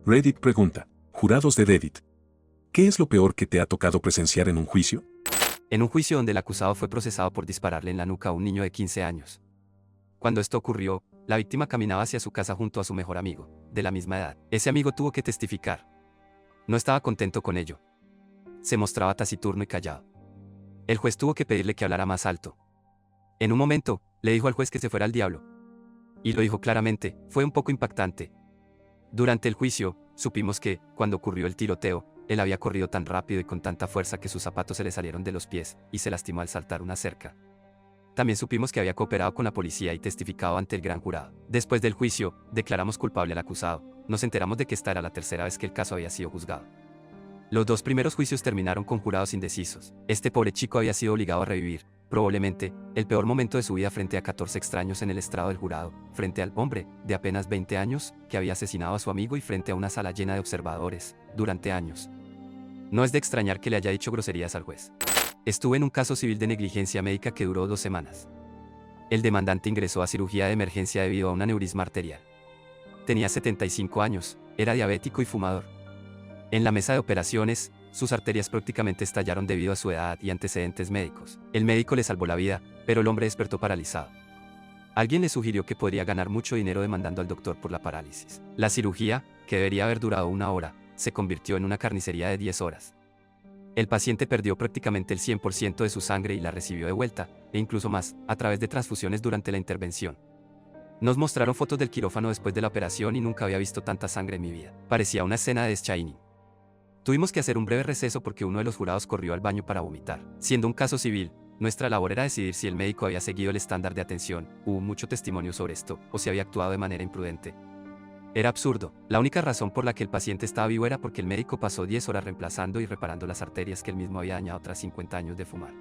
Reddit pregunta. Jurados de Reddit. ¿Qué es lo peor que te ha tocado presenciar en un juicio? En un juicio donde el acusado fue procesado por dispararle en la nuca a un niño de 15 años. Cuando esto ocurrió, la víctima caminaba hacia su casa junto a su mejor amigo, de la misma edad. Ese amigo tuvo que testificar. No estaba contento con ello. Se mostraba taciturno y callado. El juez tuvo que pedirle que hablara más alto. En un momento, le dijo al juez que se fuera al diablo. Y lo dijo claramente, fue un poco impactante. Durante el juicio, supimos que, cuando ocurrió el tiroteo, él había corrido tan rápido y con tanta fuerza que sus zapatos se le salieron de los pies, y se lastimó al saltar una cerca. También supimos que había cooperado con la policía y testificado ante el gran jurado. Después del juicio, declaramos culpable al acusado. Nos enteramos de que esta era la tercera vez que el caso había sido juzgado. Los dos primeros juicios terminaron con jurados indecisos. Este pobre chico había sido obligado a revivir, probablemente, el peor momento de su vida frente a 14 extraños en el estrado del jurado, frente al hombre, de apenas 20 años, que había asesinado a su amigo y frente a una sala llena de observadores, durante años. No es de extrañar que le haya dicho groserías al juez. Estuve en un caso civil de negligencia médica que duró 2 semanas. El demandante ingresó a cirugía de emergencia debido a un aneurisma arterial. Tenía 75 años, era diabético y fumador. En la mesa de operaciones, sus arterias prácticamente estallaron debido a su edad y antecedentes médicos. El médico le salvó la vida, pero el hombre despertó paralizado. Alguien le sugirió que podría ganar mucho dinero demandando al doctor por la parálisis. La cirugía, que debería haber durado 1 hora, se convirtió en una carnicería de 10 horas. El paciente perdió prácticamente el 100% de su sangre y la recibió de vuelta, e incluso más, a través de transfusiones durante la intervención. Nos mostraron fotos del quirófano después de la operación y nunca había visto tanta sangre en mi vida. Parecía una escena de The Shining. Tuvimos que hacer un breve receso porque uno de los jurados corrió al baño para vomitar. Siendo un caso civil, nuestra labor era decidir si el médico había seguido el estándar de atención, hubo mucho testimonio sobre esto, o si había actuado de manera imprudente. Era absurdo. La única razón por la que el paciente estaba vivo era porque el médico pasó 10 horas reemplazando y reparando las arterias que él mismo había dañado tras 50 años de fumar.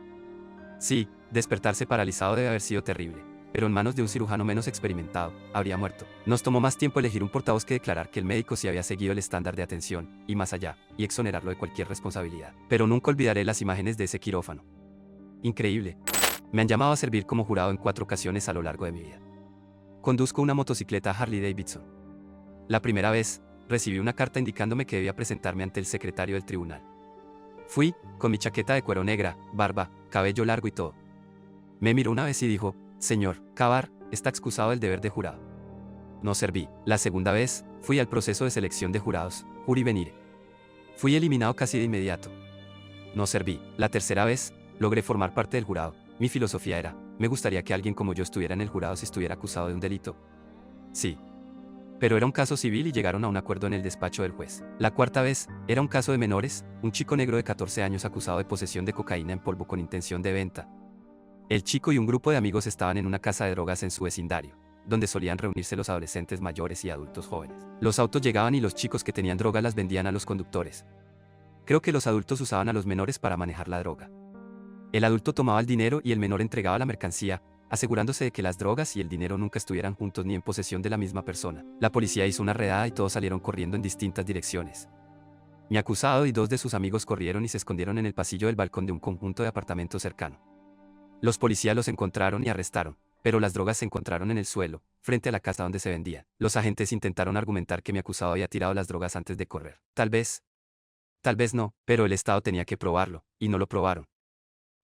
Sí, despertarse paralizado debe haber sido terrible, pero en manos de un cirujano menos experimentado, habría muerto. Nos tomó más tiempo elegir un portavoz que declarar que el médico sí había seguido el estándar de atención, y más allá, y exonerarlo de cualquier responsabilidad. Pero nunca olvidaré las imágenes de ese quirófano. Increíble. Me han llamado a servir como jurado en 4 ocasiones a lo largo de mi vida. Conduzco una motocicleta Harley Davidson. La primera vez, recibí una carta indicándome que debía presentarme ante el secretario del tribunal. Fui, con mi chaqueta de cuero negra, barba, cabello largo y todo. Me miró una vez y dijo, señor, Cavar, está excusado del deber de jurado. No serví. La segunda vez, fui al proceso de selección de jurados, juri venire. Fui eliminado casi de inmediato. No serví. La tercera vez, logré formar parte del jurado. Mi filosofía era, me gustaría que alguien como yo estuviera en el jurado si estuviera acusado de un delito. Sí. Pero era un caso civil y llegaron a un acuerdo en el despacho del juez. La cuarta vez, era un caso de menores, un chico negro de 14 años acusado de posesión de cocaína en polvo con intención de venta. El chico y un grupo de amigos estaban en una casa de drogas en su vecindario, donde solían reunirse los adolescentes mayores y adultos jóvenes. Los autos llegaban y los chicos que tenían droga las vendían a los conductores. Creo que los adultos usaban a los menores para manejar la droga. El adulto tomaba el dinero y el menor entregaba la mercancía, asegurándose de que las drogas y el dinero nunca estuvieran juntos ni en posesión de la misma persona. La policía hizo una redada y todos salieron corriendo en distintas direcciones. Mi acusado y 2 de sus amigos corrieron y se escondieron en el pasillo del balcón de un conjunto de apartamentos cercano. Los policías los encontraron y arrestaron, pero las drogas se encontraron en el suelo, frente a la casa donde se vendían. Los agentes intentaron argumentar que mi acusado había tirado las drogas antes de correr. Tal vez no, pero el Estado tenía que probarlo, y no lo probaron.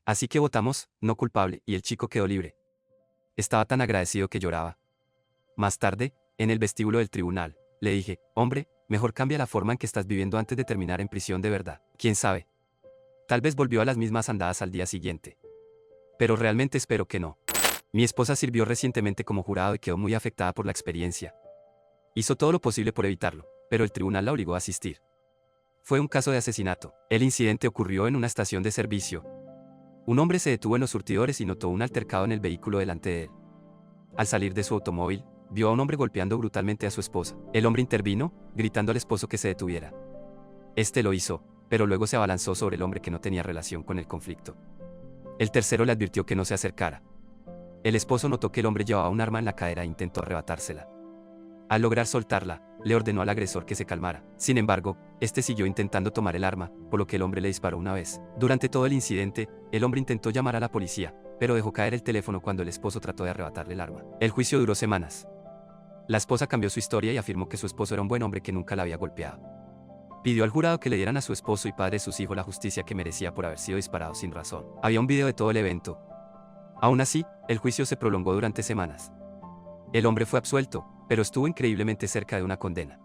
Así que votamos, no culpable, y el chico quedó libre. Estaba tan agradecido que lloraba. Más tarde, en el vestíbulo del tribunal, le dije, hombre, mejor cambia la forma en que estás viviendo antes de terminar en prisión de verdad. ¿Quién sabe? Tal vez volvió a las mismas andadas al día siguiente. Pero realmente espero que no. Mi esposa sirvió recientemente como jurado y quedó muy afectada por la experiencia. Hizo todo lo posible por evitarlo, pero el tribunal la obligó a asistir. Fue un caso de asesinato. El incidente ocurrió en una estación de servicio. Un hombre se detuvo en los surtidores y notó un altercado en el vehículo delante de él. Al salir de su automóvil, vio a un hombre golpeando brutalmente a su esposa. El hombre intervino, gritando al esposo que se detuviera. Este lo hizo, pero luego se abalanzó sobre el hombre que no tenía relación con el conflicto. El tercero le advirtió que no se acercara. El esposo notó que el hombre llevaba un arma en la cadera e intentó arrebatársela. Al lograr soltarla, le ordenó al agresor que se calmara. Sin embargo, este siguió intentando tomar el arma, por lo que el hombre le disparó una vez. Durante todo el incidente, el hombre intentó llamar a la policía, pero dejó caer el teléfono cuando el esposo trató de arrebatarle el arma. El juicio duró semanas. La esposa cambió su historia y afirmó que su esposo era un buen hombre que nunca la había golpeado. Pidió al jurado que le dieran a su esposo y padre de sus hijos la justicia que merecía por haber sido disparado sin razón. Había un video de todo el evento. Aún así, el juicio se prolongó durante semanas. El hombre fue absuelto, pero estuvo increíblemente cerca de una condena.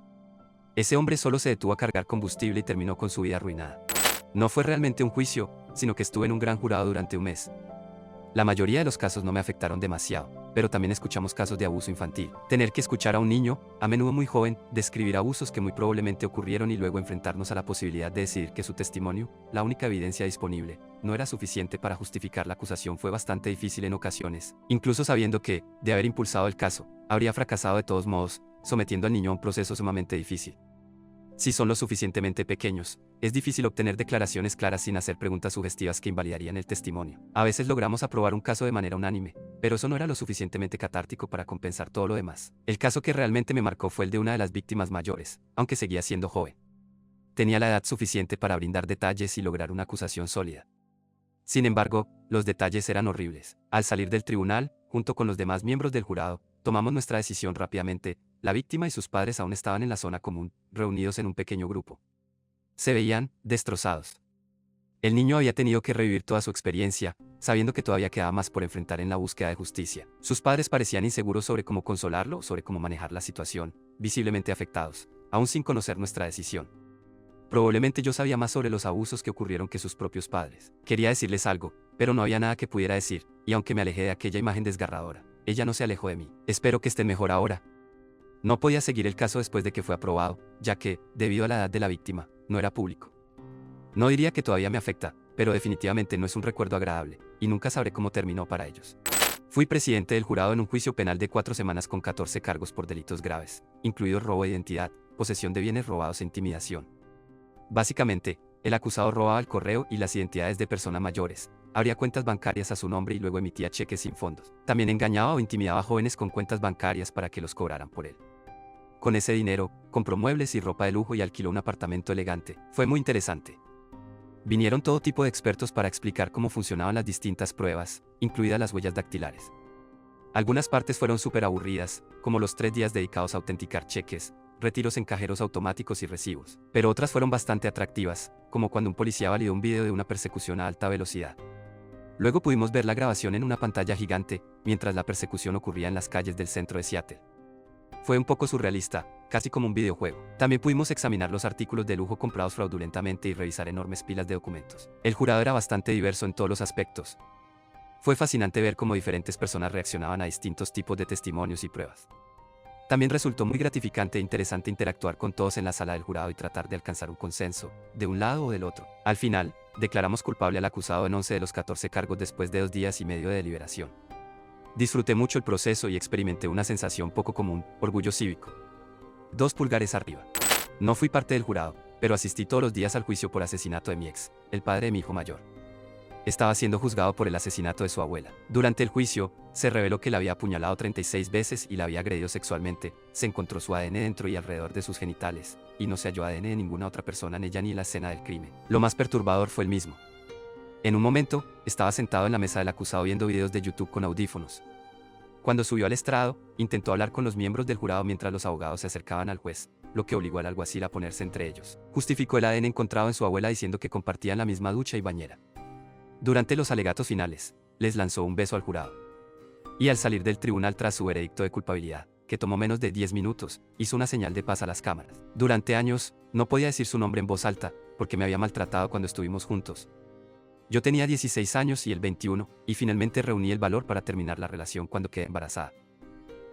Ese hombre solo se detuvo a cargar combustible y terminó con su vida arruinada. No fue realmente un juicio, sino que estuve en un gran jurado durante un mes. La mayoría de los casos no me afectaron demasiado, pero también escuchamos casos de abuso infantil. Tener que escuchar a un niño, a menudo muy joven, describir abusos que muy probablemente ocurrieron y luego enfrentarnos a la posibilidad de decidir que su testimonio, la única evidencia disponible, no era suficiente para justificar la acusación fue bastante difícil en ocasiones, incluso sabiendo que, de haber impulsado el caso, habría fracasado de todos modos, sometiendo al niño a un proceso sumamente difícil. Si son lo suficientemente pequeños, es difícil obtener declaraciones claras sin hacer preguntas sugestivas que invalidarían el testimonio. A veces logramos aprobar un caso de manera unánime, pero eso no era lo suficientemente catártico para compensar todo lo demás. El caso que realmente me marcó fue el de una de las víctimas mayores, aunque seguía siendo joven. Tenía la edad suficiente para brindar detalles y lograr una acusación sólida. Sin embargo, los detalles eran horribles. Al salir del tribunal, junto con los demás miembros del jurado, tomamos nuestra decisión rápidamente. La víctima y sus padres aún estaban en la zona común, reunidos en un pequeño grupo. Se veían destrozados. El niño había tenido que revivir toda su experiencia, sabiendo que todavía quedaba más por enfrentar en la búsqueda de justicia. Sus padres parecían inseguros sobre cómo consolarlo, sobre cómo manejar la situación, visiblemente afectados, aún sin conocer nuestra decisión. Probablemente yo sabía más sobre los abusos que ocurrieron que sus propios padres. Quería decirles algo, pero no había nada que pudiera decir, y aunque me alejé de aquella imagen desgarradora, ella no se alejó de mí. Espero que estén mejor ahora. No podía seguir el caso después de que fue aprobado, ya que, debido a la edad de la víctima, no era público. No diría que todavía me afecta, pero definitivamente no es un recuerdo agradable, y nunca sabré cómo terminó para ellos. Fui presidente del jurado en un juicio penal de 4 semanas con 14 cargos por delitos graves, incluidos robo de identidad, posesión de bienes robados e intimidación. Básicamente, el acusado robaba el correo y las identidades de personas mayores, abría cuentas bancarias a su nombre y luego emitía cheques sin fondos. También engañaba o intimidaba a jóvenes con cuentas bancarias para que los cobraran por él. Con ese dinero, compró muebles y ropa de lujo y alquiló un apartamento elegante. Fue muy interesante. Vinieron todo tipo de expertos para explicar cómo funcionaban las distintas pruebas, incluidas las huellas dactilares. Algunas partes fueron súper aburridas, como los 3 días dedicados a autenticar cheques, retiros en cajeros automáticos y recibos. Pero otras fueron bastante atractivas, como cuando un policía validó un video de una persecución a alta velocidad. Luego pudimos ver la grabación en una pantalla gigante, mientras la persecución ocurría en las calles del centro de Seattle. Fue un poco surrealista, casi como un videojuego. También pudimos examinar los artículos de lujo comprados fraudulentamente y revisar enormes pilas de documentos. El jurado era bastante diverso en todos los aspectos. Fue fascinante ver cómo diferentes personas reaccionaban a distintos tipos de testimonios y pruebas. También resultó muy gratificante e interesante interactuar con todos en la sala del jurado y tratar de alcanzar un consenso, de un lado o del otro. Al final, declaramos culpable al acusado en 11 de los 14 cargos después de 2 días y medio de deliberación. Disfruté mucho el proceso y experimenté una sensación poco común, orgullo cívico. 2 pulgares arriba. No fui parte del jurado, pero asistí todos los días al juicio por asesinato de mi ex, el padre de mi hijo mayor. Estaba siendo juzgado por el asesinato de su abuela. Durante el juicio, se reveló que la había apuñalado 36 veces y la había agredido sexualmente. Se encontró su ADN dentro y alrededor de sus genitales, y no se halló ADN de ninguna otra persona en ella ni en la escena del crimen. Lo más perturbador fue el mismo. En un momento, estaba sentado en la mesa del acusado viendo videos de YouTube con audífonos. Cuando subió al estrado, intentó hablar con los miembros del jurado mientras los abogados se acercaban al juez, lo que obligó al alguacil a ponerse entre ellos. Justificó el ADN encontrado en su abuela diciendo que compartían la misma ducha y bañera. Durante los alegatos finales, les lanzó un beso al jurado. Y al salir del tribunal tras su veredicto de culpabilidad, que tomó menos de 10 minutos, hizo una señal de paz a las cámaras. Durante años, no podía decir su nombre en voz alta, porque me había maltratado cuando estuvimos juntos. Yo tenía 16 años y él 21, y finalmente reuní el valor para terminar la relación cuando quedé embarazada.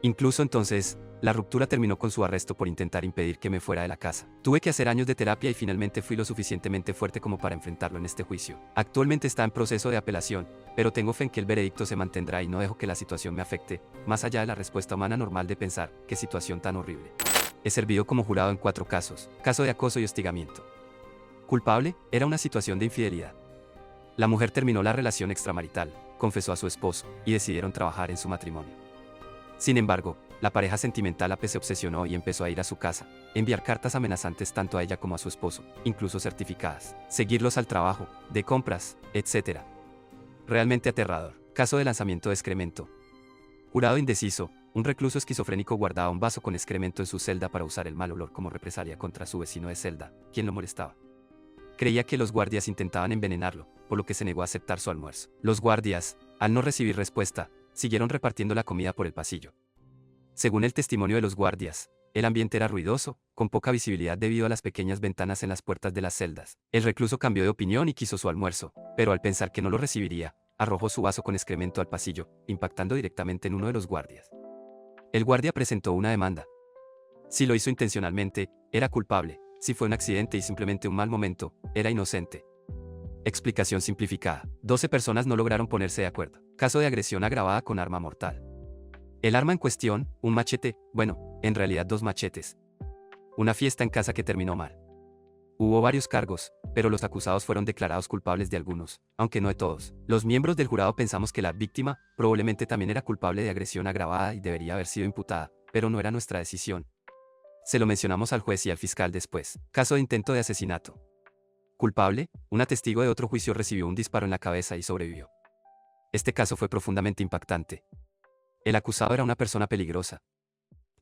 Incluso entonces, la ruptura terminó con su arresto por intentar impedir que me fuera de la casa. Tuve que hacer años de terapia y finalmente fui lo suficientemente fuerte como para enfrentarlo en este juicio. Actualmente está en proceso de apelación, pero tengo fe en que el veredicto se mantendrá y no dejo que la situación me afecte, más allá de la respuesta humana normal de pensar, qué situación tan horrible. He servido como jurado en 4 casos. Caso de acoso y hostigamiento. Culpable, era una situación de infidelidad. La mujer terminó la relación extramarital, confesó a su esposo, y decidieron trabajar en su matrimonio. Sin embargo, la pareja sentimental se obsesionó y empezó a ir a su casa, enviar cartas amenazantes tanto a ella como a su esposo, incluso certificadas, seguirlos al trabajo, de compras, etc. Realmente aterrador. Caso de lanzamiento de excremento. Jurado indeciso, un recluso esquizofrénico guardaba un vaso con excremento en su celda para usar el mal olor como represalia contra su vecino de celda, quien lo molestaba. Creía que los guardias intentaban envenenarlo, por lo que se negó a aceptar su almuerzo. Los guardias, al no recibir respuesta, siguieron repartiendo la comida por el pasillo. Según el testimonio de los guardias, el ambiente era ruidoso, con poca visibilidad debido a las pequeñas ventanas en las puertas de las celdas. El recluso cambió de opinión y quiso su almuerzo, pero al pensar que no lo recibiría, arrojó su vaso con excremento al pasillo, impactando directamente en uno de los guardias. El guardia presentó una demanda. Si lo hizo intencionalmente, era culpable. Si fue un accidente y simplemente un mal momento, era inocente. Explicación simplificada. 12 personas no lograron ponerse de acuerdo. Caso de agresión agravada con arma mortal. El arma en cuestión, un machete, bueno, en realidad 2 machetes. Una fiesta en casa que terminó mal. Hubo varios cargos, pero los acusados fueron declarados culpables de algunos, aunque no de todos. Los miembros del jurado pensamos que la víctima probablemente también era culpable de agresión agravada y debería haber sido imputada, pero no era nuestra decisión. Se lo mencionamos al juez y al fiscal después. Caso de intento de asesinato. Culpable, una testigo de otro juicio recibió un disparo en la cabeza y sobrevivió. Este caso fue profundamente impactante. El acusado era una persona peligrosa.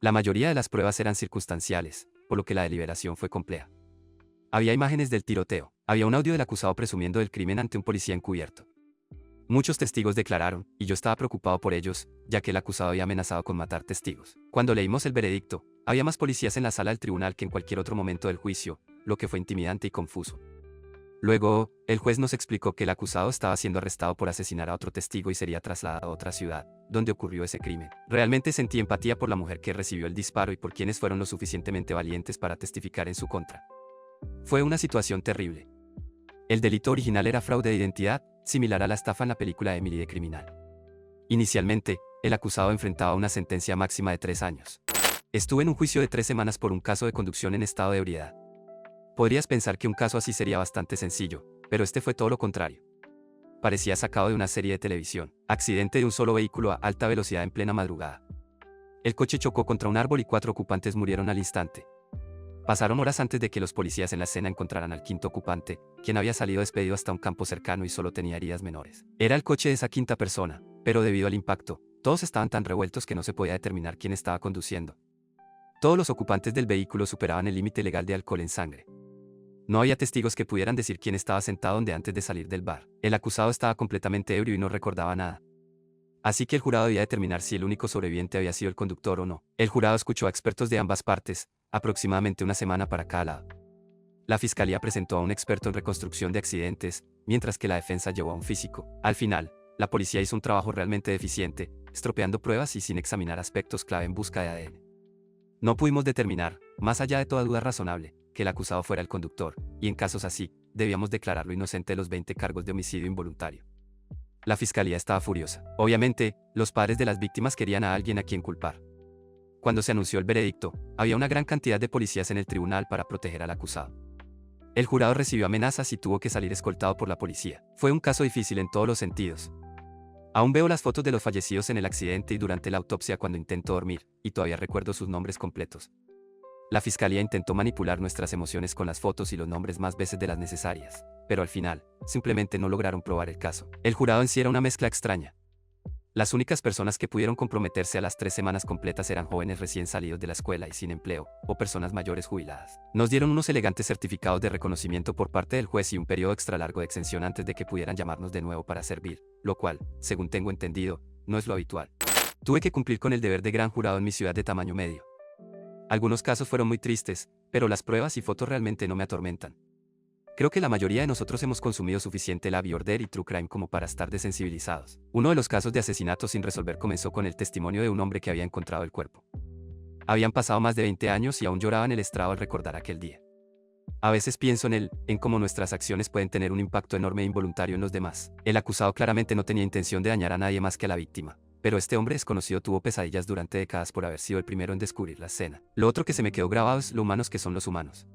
La mayoría de las pruebas eran circunstanciales, por lo que la deliberación fue compleja. Había imágenes del tiroteo. Había un audio del acusado presumiendo del crimen ante un policía encubierto. Muchos testigos declararon, y yo estaba preocupado por ellos, ya que el acusado había amenazado con matar testigos. Cuando leímos el veredicto, había más policías en la sala del tribunal que en cualquier otro momento del juicio, lo que fue intimidante y confuso. Luego, el juez nos explicó que el acusado estaba siendo arrestado por asesinar a otro testigo y sería trasladado a otra ciudad, donde ocurrió ese crimen. Realmente sentí empatía por la mujer que recibió el disparo y por quienes fueron lo suficientemente valientes para testificar en su contra. Fue una situación terrible. El delito original era fraude de identidad, similar a la estafa en la película Emily de Criminal. Inicialmente, el acusado enfrentaba una sentencia máxima de 3 años. Estuve en un juicio de 3 semanas por un caso de conducción en estado de ebriedad. Podrías pensar que un caso así sería bastante sencillo, pero este fue todo lo contrario. Parecía sacado de una serie de televisión. Accidente de un solo vehículo a alta velocidad en plena madrugada. El coche chocó contra un árbol y 4 ocupantes murieron al instante. Pasaron horas antes de que los policías en la escena encontraran al 5º ocupante, quien había salido despedido hasta un campo cercano y solo tenía heridas menores. Era el coche de esa 5ª persona, pero debido al impacto, todos estaban tan revueltos que no se podía determinar quién estaba conduciendo. Todos los ocupantes del vehículo superaban el límite legal de alcohol en sangre. No había testigos que pudieran decir quién estaba sentado donde antes de salir del bar. El acusado estaba completamente ebrio y no recordaba nada. Así que el jurado debía determinar si el único sobreviviente había sido el conductor o no. El jurado escuchó a expertos de ambas partes, aproximadamente una semana para cada lado. La fiscalía presentó a un experto en reconstrucción de accidentes, mientras que la defensa llevó a un físico. Al final, la policía hizo un trabajo realmente deficiente, estropeando pruebas y sin examinar aspectos clave en busca de ADN. No pudimos determinar, más allá de toda duda razonable, que el acusado fuera el conductor, y en casos así, debíamos declararlo inocente de los 20 cargos de homicidio involuntario. La fiscalía estaba furiosa. Obviamente, los padres de las víctimas querían a alguien a quien culpar. Cuando se anunció el veredicto, había una gran cantidad de policías en el tribunal para proteger al acusado. El jurado recibió amenazas y tuvo que salir escoltado por la policía. Fue un caso difícil en todos los sentidos. Aún veo las fotos de los fallecidos en el accidente y durante la autopsia cuando intento dormir, y todavía recuerdo sus nombres completos. La fiscalía intentó manipular nuestras emociones con las fotos y los nombres más veces de las necesarias, pero al final, simplemente no lograron probar el caso. El jurado en sí era una mezcla extraña. Las únicas personas que pudieron comprometerse a las 3 semanas completas eran jóvenes recién salidos de la escuela y sin empleo, o personas mayores jubiladas. Nos dieron unos elegantes certificados de reconocimiento por parte del juez y un periodo extra largo de exención antes de que pudieran llamarnos de nuevo para servir, lo cual, según tengo entendido, no es lo habitual. Tuve que cumplir con el deber de gran jurado en mi ciudad de tamaño medio. Algunos casos fueron muy tristes, pero las pruebas y fotos realmente no me atormentan. Creo que la mayoría de nosotros hemos consumido suficiente Law & Order y True Crime como para estar desensibilizados. Uno de los casos de asesinato sin resolver comenzó con el testimonio de un hombre que había encontrado el cuerpo. Habían pasado más de 20 años y aún lloraba en el estrado al recordar aquel día. A veces pienso en cómo nuestras acciones pueden tener un impacto enorme e involuntario en los demás. El acusado claramente no tenía intención de dañar a nadie más que a la víctima. Pero este hombre desconocido tuvo pesadillas durante décadas por haber sido el primero en descubrir la escena. Lo otro que se me quedó grabado es lo humanos que son los humanos.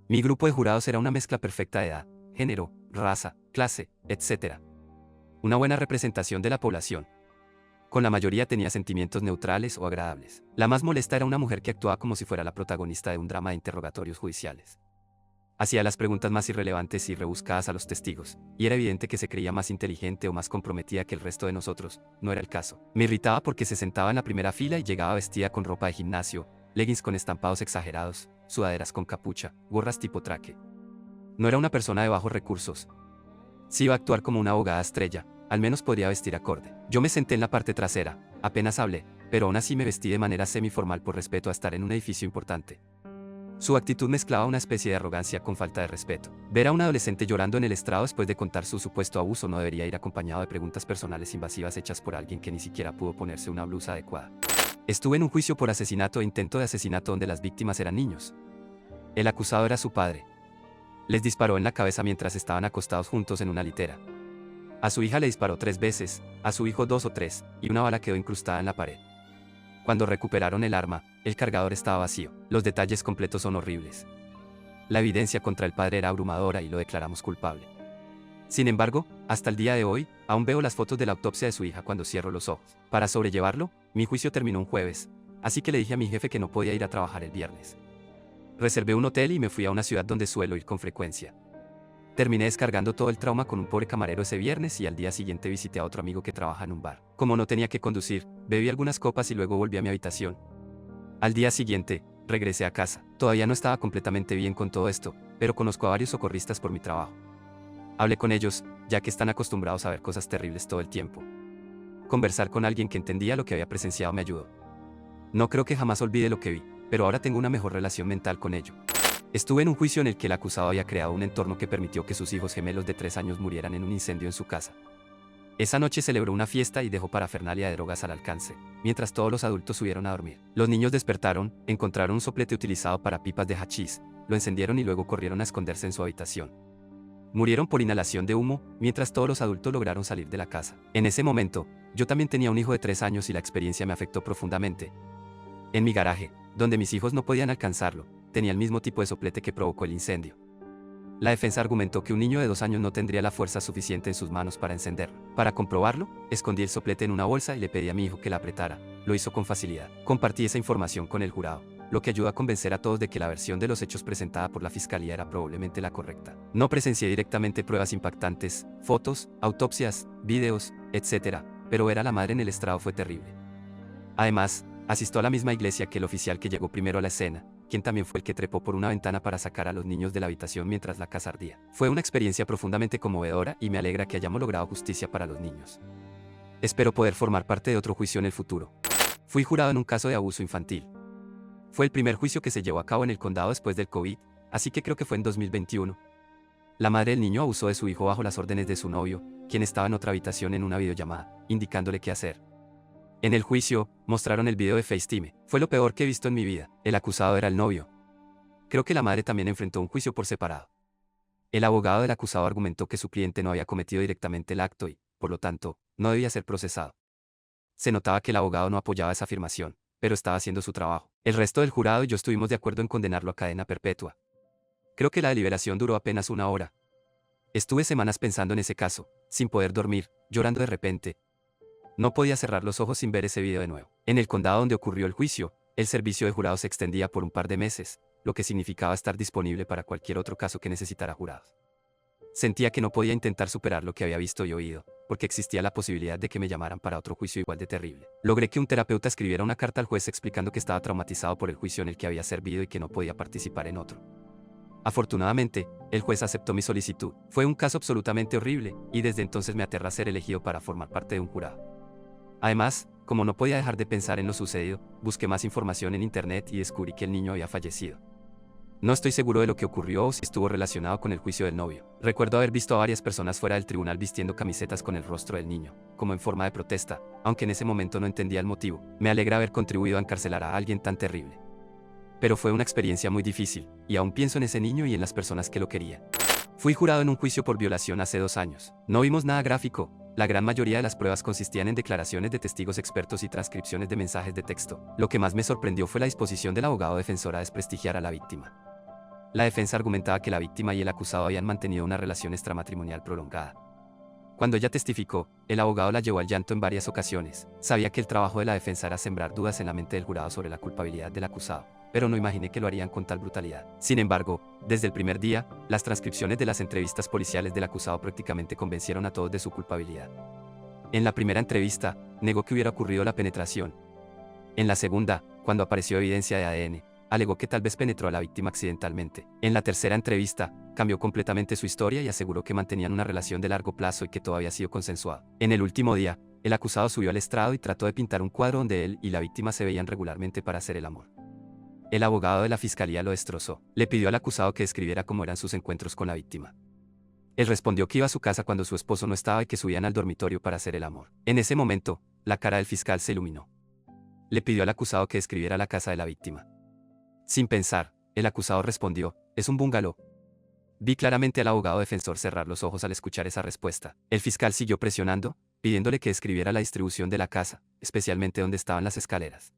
Mi grupo de jurados era una mezcla perfecta de edad, género, raza, clase, etc. Una buena representación de la población. Con la mayoría tenía sentimientos neutrales o agradables. La más molesta era una mujer que actuaba como si fuera la protagonista de un drama de interrogatorios judiciales. Hacía las preguntas más irrelevantes y rebuscadas a los testigos, y era evidente que se creía más inteligente o más comprometida que el resto de nosotros. No era el caso. Me irritaba porque se sentaba en la primera fila y llegaba vestida con ropa de gimnasio, leggings con estampados exagerados, sudaderas con capucha, gorras tipo traje. No era una persona de bajos recursos. Si iba a actuar como una abogada estrella, al menos podría vestir acorde. Yo me senté en la parte trasera, apenas hablé, pero aún así me vestí de manera semiformal por respeto a estar en un edificio importante. Su actitud mezclaba una especie de arrogancia con falta de respeto. Ver a un adolescente llorando en el estrado después de contar su supuesto abuso no debería ir acompañado de preguntas personales invasivas hechas por alguien que ni siquiera pudo ponerse una blusa adecuada. Estuve en un juicio por asesinato e intento de asesinato donde las víctimas eran niños. El acusado era su padre. Les disparó en la cabeza mientras estaban acostados juntos en una litera. A su hija le disparó 3 veces, a su hijo 2 o 3, y una bala quedó incrustada en la pared. Cuando recuperaron el arma, el cargador estaba vacío. Los detalles completos son horribles. La evidencia contra el padre era abrumadora y lo declaramos culpable. Sin embargo, hasta el día de hoy, aún veo las fotos de la autopsia de su hija cuando cierro los ojos. Para sobrellevarlo, mi juicio terminó un jueves, así que le dije a mi jefe que no podía ir a trabajar el viernes. Reservé un hotel y me fui a una ciudad donde suelo ir con frecuencia. Terminé descargando todo el trauma con un pobre camarero ese viernes y al día siguiente visité a otro amigo que trabaja en un bar. Como no tenía que conducir, bebí algunas copas y luego volví a mi habitación. Al día siguiente, regresé a casa. Todavía no estaba completamente bien con todo esto, pero conozco a varios socorristas por mi trabajo. Hablé con ellos, ya que están acostumbrados a ver cosas terribles todo el tiempo. Conversar con alguien que entendía lo que había presenciado me ayudó. No creo que jamás olvide lo que vi, pero ahora tengo una mejor relación mental con ello. Estuve en un juicio en el que el acusado había creado un entorno que permitió que sus hijos gemelos de 3 años murieran en un incendio en su casa. Esa noche celebró una fiesta y dejó parafernalia de drogas al alcance, mientras todos los adultos subieron a dormir. Los niños despertaron, encontraron un soplete utilizado para pipas de hachís, lo encendieron y luego corrieron a esconderse en su habitación. Murieron por inhalación de humo, mientras todos los adultos lograron salir de la casa. En ese momento, yo también tenía un hijo de 3 años y la experiencia me afectó profundamente. En mi garaje, donde mis hijos no podían alcanzarlo, tenía el mismo tipo de soplete que provocó el incendio. La defensa argumentó que un niño de 2 años no tendría la fuerza suficiente en sus manos para encenderlo. Para comprobarlo, escondí el soplete en una bolsa y le pedí a mi hijo que la apretara. Lo hizo con facilidad. Compartí esa información con el jurado, lo que ayudó a convencer a todos de que la versión de los hechos presentada por la fiscalía era probablemente la correcta. No presencié directamente pruebas impactantes, fotos, autopsias, videos, etc., pero ver a la madre en el estrado fue terrible. Además, asistió a la misma iglesia que el oficial que llegó primero a la escena, quien también fue el que trepó por una ventana para sacar a los niños de la habitación mientras la casa ardía. Fue una experiencia profundamente conmovedora y me alegra que hayamos logrado justicia para los niños. Espero poder formar parte de otro juicio en el futuro. Fui jurado en un caso de abuso infantil. Fue el primer juicio que se llevó a cabo en el condado después del COVID, así que creo que fue en 2021. La madre del niño abusó de su hijo bajo las órdenes de su novio, quien estaba en otra habitación en una videollamada, indicándole qué hacer. En el juicio, mostraron el video de FaceTime. Fue lo peor que he visto en mi vida. El acusado era el novio. Creo que la madre también enfrentó un juicio por separado. El abogado del acusado argumentó que su cliente no había cometido directamente el acto y, por lo tanto, no debía ser procesado. Se notaba que el abogado no apoyaba esa afirmación, pero estaba haciendo su trabajo. El resto del jurado y yo estuvimos de acuerdo en condenarlo a cadena perpetua. Creo que la deliberación duró apenas 1 hora. Estuve semanas pensando en ese caso, sin poder dormir, llorando de repente. No podía cerrar los ojos sin ver ese video de nuevo. En el condado donde ocurrió el juicio, el servicio de jurados se extendía por un par de meses, lo que significaba estar disponible para cualquier otro caso que necesitara jurados. Sentía que no podía intentar superar lo que había visto y oído, porque existía la posibilidad de que me llamaran para otro juicio igual de terrible. Logré que un terapeuta escribiera una carta al juez explicando que estaba traumatizado por el juicio en el que había servido y que no podía participar en otro. Afortunadamente, el juez aceptó mi solicitud. Fue un caso absolutamente horrible, y desde entonces me aterra ser elegido para formar parte de un jurado. Además, como no podía dejar de pensar en lo sucedido, busqué más información en internet y descubrí que el niño había fallecido. No estoy seguro de lo que ocurrió o si estuvo relacionado con el juicio del novio. Recuerdo haber visto a varias personas fuera del tribunal vistiendo camisetas con el rostro del niño, como en forma de protesta, aunque en ese momento no entendía el motivo. Me alegra haber contribuido a encarcelar a alguien tan terrible. Pero fue una experiencia muy difícil, y aún pienso en ese niño y en las personas que lo querían. Fui jurado en un juicio por violación hace 2 años. No vimos nada gráfico. La gran mayoría de las pruebas consistían en declaraciones de testigos expertos y transcripciones de mensajes de texto. Lo que más me sorprendió fue la disposición del abogado defensor a desprestigiar a la víctima. La defensa argumentaba que la víctima y el acusado habían mantenido una relación extramatrimonial prolongada. Cuando ella testificó, el abogado la llevó al llanto en varias ocasiones. Sabía que el trabajo de la defensa era sembrar dudas en la mente del jurado sobre la culpabilidad del acusado. pero no imaginé que lo harían con tal brutalidad. Sin embargo, desde el primer día, las transcripciones de las entrevistas policiales del acusado prácticamente convencieron a todos de su culpabilidad. En la primera entrevista, negó que hubiera ocurrido la penetración. En la segunda, cuando apareció evidencia de ADN, alegó que tal vez penetró a la víctima accidentalmente. En la tercera entrevista, cambió completamente su historia y aseguró que mantenían una relación de largo plazo y que todo había sido consensuado. En el último día, el acusado subió al estrado y trató de pintar un cuadro donde él y la víctima se veían regularmente para hacer el amor. El abogado de la fiscalía lo destrozó. Le pidió al acusado que describiera cómo eran sus encuentros con la víctima. Él respondió que iba a su casa cuando su esposo no estaba y que subían al dormitorio para hacer el amor. En ese momento, la cara del fiscal se iluminó. Le pidió al acusado que describiera la casa de la víctima. Sin pensar, el acusado respondió, es un bungalow. Vi claramente al abogado defensor cerrar los ojos al escuchar esa respuesta. El fiscal siguió presionando, pidiéndole que describiera la distribución de la casa, especialmente donde estaban las escaleras.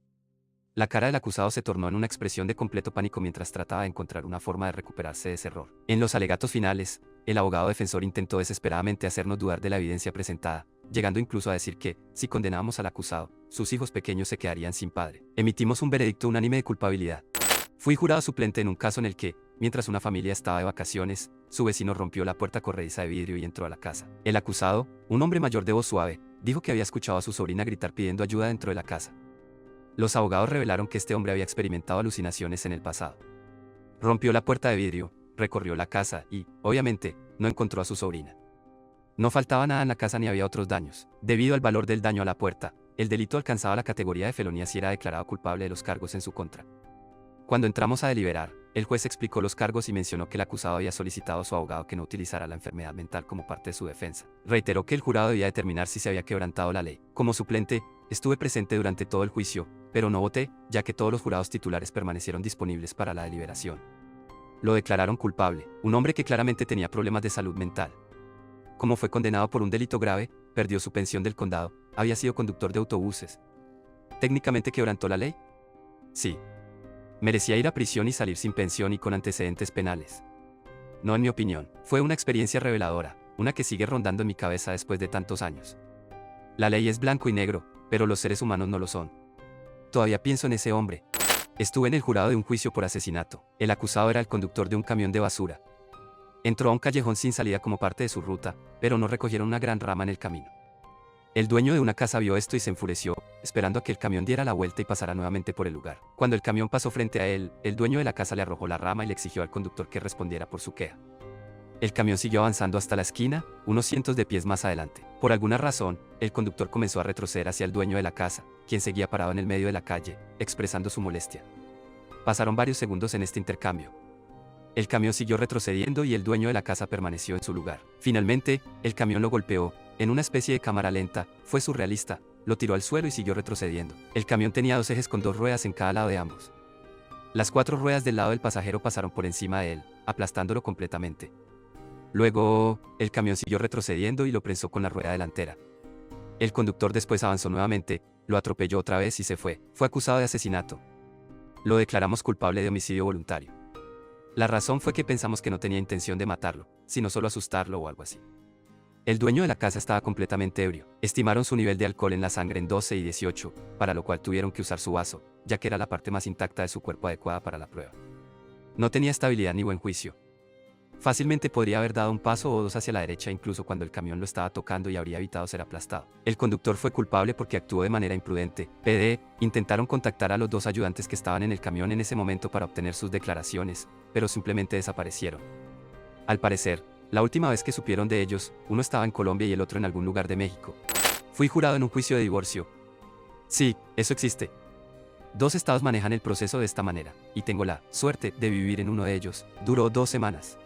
La cara del acusado se tornó en una expresión de completo pánico mientras trataba de encontrar una forma de recuperarse de ese error. En los alegatos finales, el abogado defensor intentó desesperadamente hacernos dudar de la evidencia presentada, llegando incluso a decir que, si condenábamos al acusado, sus hijos pequeños se quedarían sin padre. Emitimos un veredicto unánime de culpabilidad. Fui jurado suplente en un caso en el que, mientras una familia estaba de vacaciones, su vecino rompió la puerta corrediza de vidrio y entró a la casa. El acusado, un hombre mayor de voz suave, dijo que había escuchado a su sobrina gritar pidiendo ayuda dentro de la casa. Los abogados revelaron que este hombre había experimentado alucinaciones en el pasado. Rompió la puerta de vidrio, recorrió la casa y, obviamente, no encontró a su sobrina. No faltaba nada en la casa ni había otros daños. Debido al valor del daño a la puerta, el delito alcanzaba la categoría de felonía si era declarado culpable de los cargos en su contra. Cuando entramos a deliberar, el juez explicó los cargos y mencionó que el acusado había solicitado a su abogado que no utilizara la enfermedad mental como parte de su defensa. Reiteró que el jurado debía determinar si se había quebrantado la ley. Como suplente, estuve presente durante todo el juicio, pero no voté, ya que todos los jurados titulares permanecieron disponibles para la deliberación. Lo declararon culpable, un hombre que claramente tenía problemas de salud mental. Como fue condenado por un delito grave, perdió su pensión del condado, había sido conductor de autobuses. ¿Técnicamente quebrantó la ley? Sí. Merecía ir a prisión y salir sin pensión y con antecedentes penales. No, en mi opinión, fue una experiencia reveladora, una que sigue rondando en mi cabeza después de tantos años. La ley es blanco y negro, pero los seres humanos no lo son. Todavía pienso en ese hombre. Estuve en el jurado de un juicio por asesinato. El acusado era el conductor de un camión de basura. Entró a un callejón sin salida como parte de su ruta, pero no recogieron una gran rama en el camino. El dueño de una casa vio esto y se enfureció, esperando a que el camión diera la vuelta y pasara nuevamente por el lugar. Cuando el camión pasó frente a él, el dueño de la casa le arrojó la rama y le exigió al conductor que respondiera por su queja. El camión siguió avanzando hasta la esquina, unos cientos de pies más adelante. Por alguna razón, el conductor comenzó a retroceder hacia el dueño de la casa, quien seguía parado en el medio de la calle, expresando su molestia. Pasaron varios segundos en este intercambio. El camión siguió retrocediendo y el dueño de la casa permaneció en su lugar. Finalmente, el camión lo golpeó, en una especie de cámara lenta, fue surrealista, lo tiró al suelo y siguió retrocediendo. El camión tenía dos ejes con dos ruedas en cada lado de ambos. Las cuatro ruedas del lado del pasajero pasaron por encima de él, aplastándolo completamente. Luego, el camión siguió retrocediendo y lo prensó con la rueda delantera. El conductor después avanzó nuevamente, lo atropelló otra vez y se fue. Fue acusado de asesinato. Lo declaramos culpable de homicidio voluntario. La razón fue que pensamos que no tenía intención de matarlo, sino solo asustarlo o algo así. El dueño de la casa estaba completamente ebrio. Estimaron su nivel de alcohol en la sangre en 12 y 18, para lo cual tuvieron que usar su vaso, ya que era la parte más intacta de su cuerpo adecuada para la prueba. No tenía estabilidad ni buen juicio. Fácilmente podría haber dado un paso o dos hacia la derecha incluso cuando el camión lo estaba tocando y habría evitado ser aplastado. El conductor fue culpable porque actuó de manera imprudente. PD intentaron contactar a los dos ayudantes que estaban en el camión en ese momento para obtener sus declaraciones, pero simplemente desaparecieron. Al parecer, la última vez que supieron de ellos, uno estaba en Colombia y el otro en algún lugar de México. Fui jurado en un juicio de divorcio. Sí, eso existe. Dos estados manejan el proceso de esta manera, y tengo la suerte de vivir en uno de ellos. Duró 2 semanas.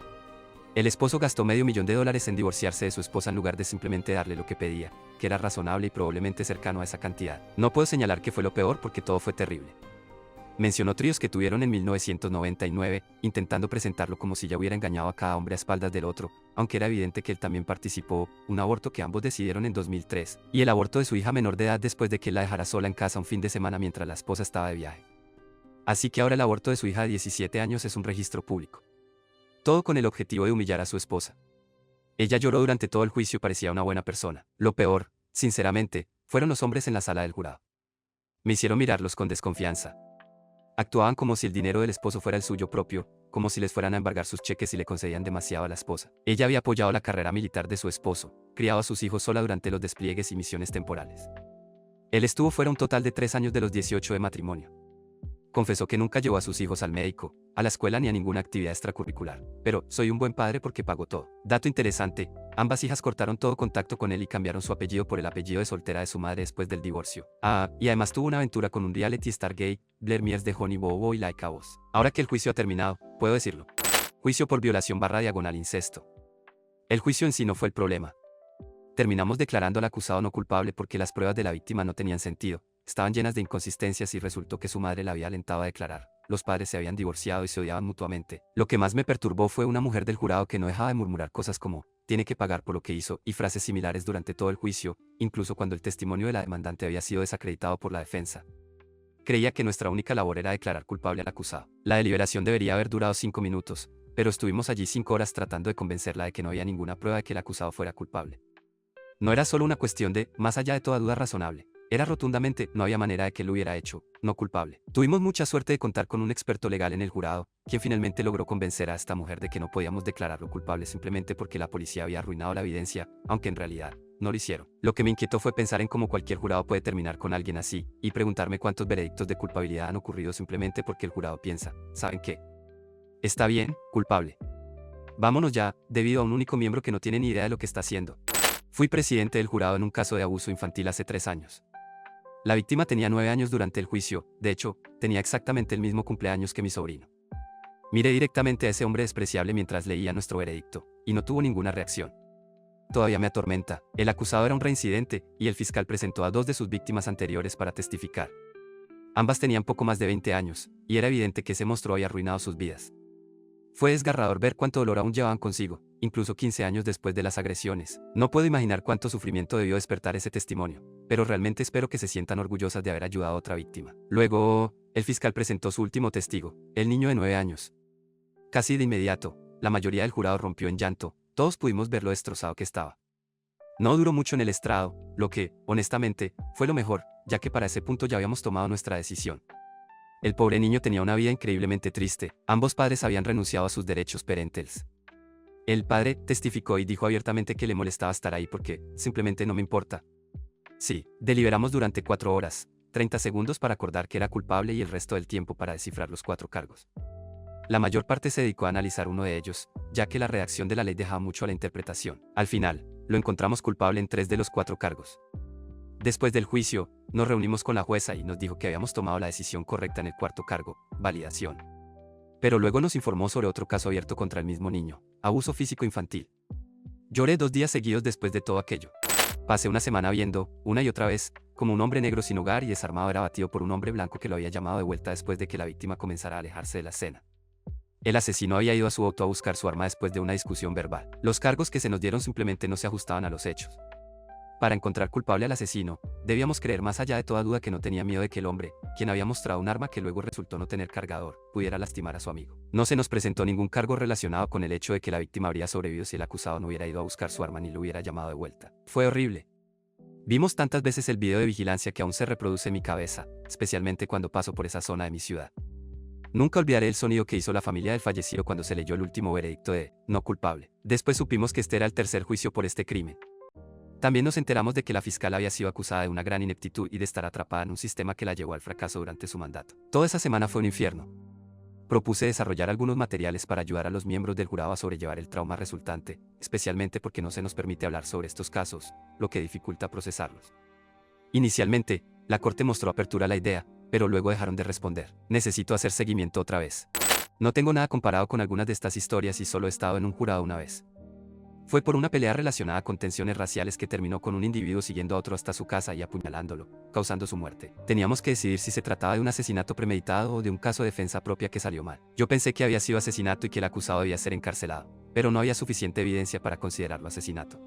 El esposo gastó $500,000 en divorciarse de su esposa en lugar de simplemente darle lo que pedía, que era razonable y probablemente cercano a esa cantidad. No puedo señalar que fue lo peor porque todo fue terrible. Mencionó tríos que tuvieron en 1999, intentando presentarlo como si ya hubiera engañado a cada hombre a espaldas del otro, aunque era evidente que él también participó, un aborto que ambos decidieron en 2003, y el aborto de su hija menor de edad después de que él la dejara sola en casa un fin de semana mientras la esposa estaba de viaje. Así que ahora el aborto de su hija de 17 años es un registro público. Todo con el objetivo de humillar a su esposa. Ella lloró durante todo el juicio y parecía una buena persona. Lo peor, sinceramente, fueron los hombres en la sala del jurado. Me hicieron mirarlos con desconfianza. Actuaban como si el dinero del esposo fuera el suyo propio, como si les fueran a embargar sus cheques y le concedían demasiado a la esposa. Ella había apoyado la carrera militar de su esposo, criado a sus hijos sola durante los despliegues y misiones temporales. Él estuvo fuera un total de 3 años de los 18 de matrimonio. Confesó que nunca llevó a sus hijos al médico, a la escuela ni a ninguna actividad extracurricular. Pero, soy un buen padre porque pago todo. Dato interesante, ambas hijas cortaron todo contacto con él y cambiaron su apellido por el apellido de soltera de su madre después del divorcio. Y además tuvo una aventura con un reality star gay, Blair Mears de Honey Bobo y Like a Boss. Ahora que el juicio ha terminado, puedo decirlo. Juicio por violación / incesto. El juicio en sí no fue el problema. Terminamos declarando al acusado no culpable porque las pruebas de la víctima no tenían sentido. Estaban llenas de inconsistencias y resultó que su madre la había alentado a declarar. Los padres se habían divorciado y se odiaban mutuamente. Lo que más me perturbó fue una mujer del jurado que no dejaba de murmurar cosas como, tiene que pagar por lo que hizo, y frases similares durante todo el juicio, incluso cuando el testimonio de la demandante había sido desacreditado por la defensa. Creía que nuestra única labor era declarar culpable al acusado. La deliberación debería haber durado 5 minutos, pero estuvimos allí 5 horas tratando de convencerla de que no había ninguna prueba de que el acusado fuera culpable. No era solo una cuestión de, más allá de toda duda razonable. Era rotundamente, no había manera de que lo hubiera hecho, no culpable. Tuvimos mucha suerte de contar con un experto legal en el jurado, quien finalmente logró convencer a esta mujer de que no podíamos declararlo culpable simplemente porque la policía había arruinado la evidencia, aunque en realidad, no lo hicieron. Lo que me inquietó fue pensar en cómo cualquier jurado puede terminar con alguien así, y preguntarme cuántos veredictos de culpabilidad han ocurrido simplemente porque el jurado piensa, ¿saben qué? Está bien, culpable. Vámonos ya, debido a un único miembro que no tiene ni idea de lo que está haciendo. Fui presidente del jurado en un caso de abuso infantil hace 3 años. La víctima tenía 9 años durante el juicio, de hecho, tenía exactamente el mismo cumpleaños que mi sobrino. Miré directamente a ese hombre despreciable mientras leía nuestro veredicto, y no tuvo ninguna reacción. Todavía me atormenta, el acusado era un reincidente, y el fiscal presentó a 2 de sus víctimas anteriores para testificar. Ambas tenían poco más de 20 años, y era evidente que ese monstruo había arruinado sus vidas. Fue desgarrador ver cuánto dolor aún llevaban consigo, incluso 15 años después de las agresiones. No puedo imaginar cuánto sufrimiento debió despertar ese testimonio, pero realmente espero que se sientan orgullosas de haber ayudado a otra víctima. Luego, el fiscal presentó su último testigo, el niño de 9 años. Casi de inmediato, la mayoría del jurado rompió en llanto, todos pudimos ver lo destrozado que estaba. No duró mucho en el estrado, lo que, honestamente, fue lo mejor, ya que para ese punto ya habíamos tomado nuestra decisión. El pobre niño tenía una vida increíblemente triste, ambos padres habían renunciado a sus derechos parentales. El padre testificó y dijo abiertamente que le molestaba estar ahí porque, simplemente no me importa. Sí, deliberamos durante 4 horas, 30 segundos para acordar que era culpable y el resto del tiempo para descifrar los 4 cargos. La mayor parte se dedicó a analizar uno de ellos, ya que la redacción de la ley dejaba mucho a la interpretación. Al final, lo encontramos culpable en 3 de los 4 cargos. Después del juicio, nos reunimos con la jueza y nos dijo que habíamos tomado la decisión correcta en el 4º cargo, validación. Pero luego nos informó sobre otro caso abierto contra el mismo niño, abuso físico infantil. Lloré 2 días seguidos después de todo aquello. Pasé una semana viendo, una y otra vez, como un hombre negro sin hogar y desarmado era abatido por un hombre blanco que lo había llamado de vuelta después de que la víctima comenzara a alejarse de la escena. El asesino había ido a su auto a buscar su arma después de una discusión verbal. Los cargos que se nos dieron simplemente no se ajustaban a los hechos. Para encontrar culpable al asesino, debíamos creer más allá de toda duda que no tenía miedo de que el hombre, quien había mostrado un arma que luego resultó no tener cargador, pudiera lastimar a su amigo. No se nos presentó ningún cargo relacionado con el hecho de que la víctima habría sobrevivido si el acusado no hubiera ido a buscar su arma ni lo hubiera llamado de vuelta. Fue horrible. Vimos tantas veces el video de vigilancia que aún se reproduce en mi cabeza, especialmente cuando paso por esa zona de mi ciudad. Nunca olvidaré el sonido que hizo la familia del fallecido cuando se leyó el último veredicto de no culpable. Después supimos que este era el 3er juicio por este crimen. También nos enteramos de que la fiscal había sido acusada de una gran ineptitud y de estar atrapada en un sistema que la llevó al fracaso durante su mandato. Toda esa semana fue un infierno. Propuse desarrollar algunos materiales para ayudar a los miembros del jurado a sobrellevar el trauma resultante, especialmente porque no se nos permite hablar sobre estos casos, lo que dificulta procesarlos. Inicialmente, la corte mostró apertura a la idea, pero luego dejaron de responder. Necesito hacer seguimiento otra vez. No tengo nada comparado con algunas de estas historias y solo he estado en un jurado una vez. Fue por una pelea relacionada con tensiones raciales que terminó con un individuo siguiendo a otro hasta su casa y apuñalándolo, causando su muerte. Teníamos que decidir si se trataba de un asesinato premeditado o de un caso de defensa propia que salió mal. Yo pensé que había sido asesinato y que el acusado debía ser encarcelado, pero no había suficiente evidencia para considerarlo asesinato.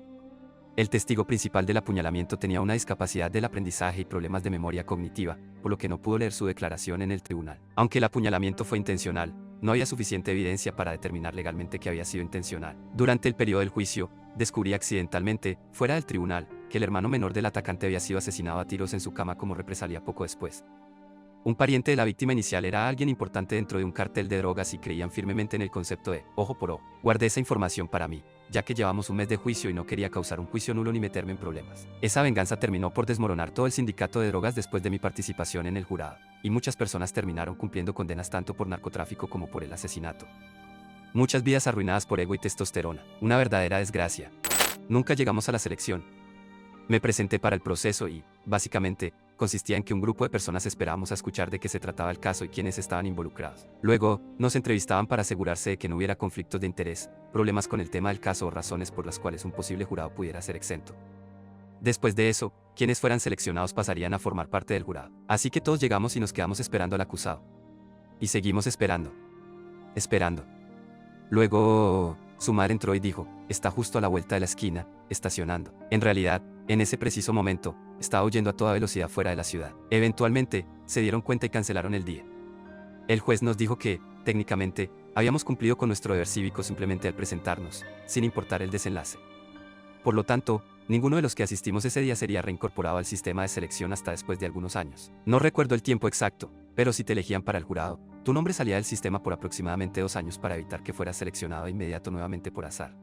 El testigo principal del apuñalamiento tenía una discapacidad del aprendizaje y problemas de memoria cognitiva, por lo que no pudo leer su declaración en el tribunal. Aunque el apuñalamiento fue intencional, no había suficiente evidencia para determinar legalmente que había sido intencional. Durante el periodo del juicio, descubrí accidentalmente, fuera del tribunal, que el hermano menor del atacante había sido asesinado a tiros en su cama como represalia poco después. Un pariente de la víctima inicial era alguien importante dentro de un cartel de drogas y creían firmemente en el concepto de ojo por ojo. Guardé esa información para mí, ya que llevamos un mes de juicio y no quería causar un juicio nulo ni meterme en problemas. Esa venganza terminó por desmoronar todo el sindicato de drogas después de mi participación en el jurado, y muchas personas terminaron cumpliendo condenas tanto por narcotráfico como por el asesinato. Muchas vidas arruinadas por ego y testosterona, una verdadera desgracia. Nunca llegamos a la selección. Me presenté para el proceso y, básicamente, consistía en que un grupo de personas esperábamos a escuchar de qué se trataba el caso y quiénes estaban involucrados. Luego, nos entrevistaban para asegurarse de que no hubiera conflictos de interés, problemas con el tema del caso o razones por las cuales un posible jurado pudiera ser exento. Después de eso, quienes fueran seleccionados pasarían a formar parte del jurado. Así que todos llegamos y nos quedamos esperando al acusado. Y seguimos esperando. Esperando. Luego, su madre entró y dijo, está justo a la vuelta de la esquina, estacionando. En realidad, en ese preciso momento, estaba huyendo a toda velocidad fuera de la ciudad. Eventualmente, se dieron cuenta y cancelaron el día. El juez nos dijo que, técnicamente, habíamos cumplido con nuestro deber cívico simplemente al presentarnos, sin importar el desenlace. Por lo tanto, ninguno de los que asistimos ese día sería reincorporado al sistema de selección hasta después de algunos años. No recuerdo el tiempo exacto, pero si te elegían para el jurado, tu nombre salía del sistema por aproximadamente 2 años para evitar que fueras seleccionado de inmediato nuevamente por azar.